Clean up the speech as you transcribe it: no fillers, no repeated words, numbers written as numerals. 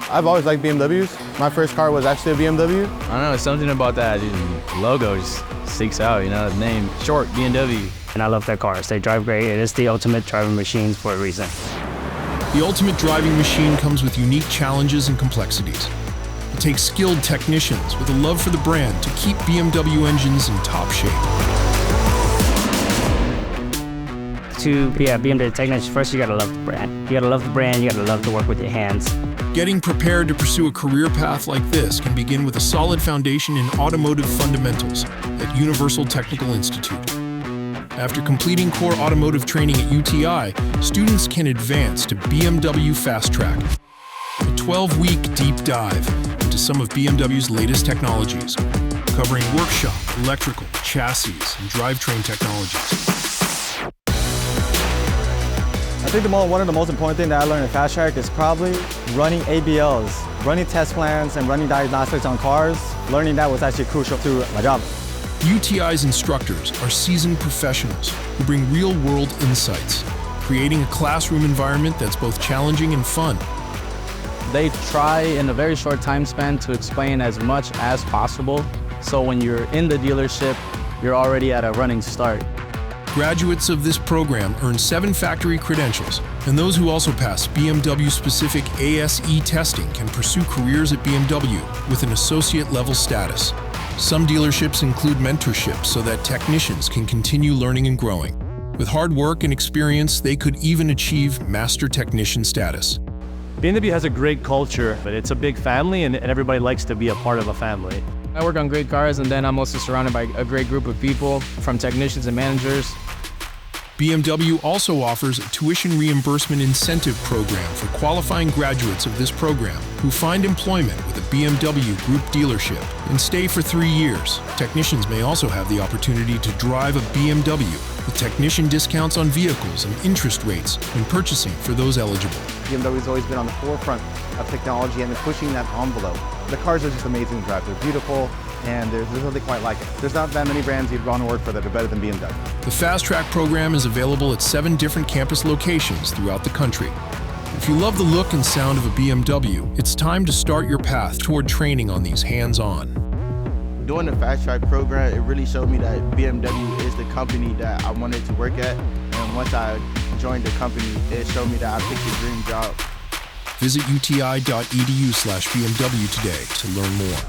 I've always liked BMWs. My first car was actually a BMW. I don't know, it's something about that logo just sticks out, you know, the name, short, BMW. And I love their cars. They drive great. It is the ultimate driving machine for a reason. The ultimate driving machine comes with unique challenges and complexities. It takes skilled technicians with a love for the brand to keep BMW engines in top shape. To be a BMW technician, first you gotta love the brand. You gotta love the brand, you gotta love to work with your hands. Getting prepared to pursue a career path like this can begin with a solid foundation in automotive fundamentals at Universal Technical Institute. After completing core automotive training at UTI, students can advance to BMW FastTrack, a 12-week deep dive into some of BMW's latest technologies, covering workshop, electrical, chassis, and drivetrain technologies. I think one of the most important things that I learned at FastTrack is probably running ABLs, running test plans and running diagnostics on cars. Learning that was actually crucial to my job. UTI's instructors are seasoned professionals who bring real-world insights, creating a classroom environment that's both challenging and fun. They try in a very short time span to explain as much as possible, so when you're in the dealership, you're already at a running start. Graduates of this program earn 7 factory credentials, and those who also pass BMW-specific ASE testing can pursue careers at BMW with an associate-level status. Some dealerships include mentorship so that technicians can continue learning and growing. With hard work and experience, they could even achieve master technician status. BMW has a great culture, but it's a big family and everybody likes to be a part of a family. I work on great cars, and then I'm also surrounded by a great group of people, from technicians and managers. BMW also offers a tuition reimbursement incentive program for qualifying graduates of this program who find employment with a BMW Group dealership and stay for 3 years. Technicians may also have the opportunity to drive a BMW with technician discounts on vehicles and interest rates when purchasing for those eligible. BMW has always been on the forefront of technology and pushing that envelope. The cars are just amazing to drive. They're beautiful, and there's nothing quite like it. There's not that many brands you'd want to work for that are better than BMW. The FastTrack program is available at 7 different campus locations throughout the country. If you love the look and sound of a BMW, it's time to start your path toward training on these hands-on. Doing the FastTrack program, it really showed me that BMW is the company that I wanted to work at. And once I joined the company, it showed me that I picked a dream job. Visit UTI.edu/BMW today to learn more.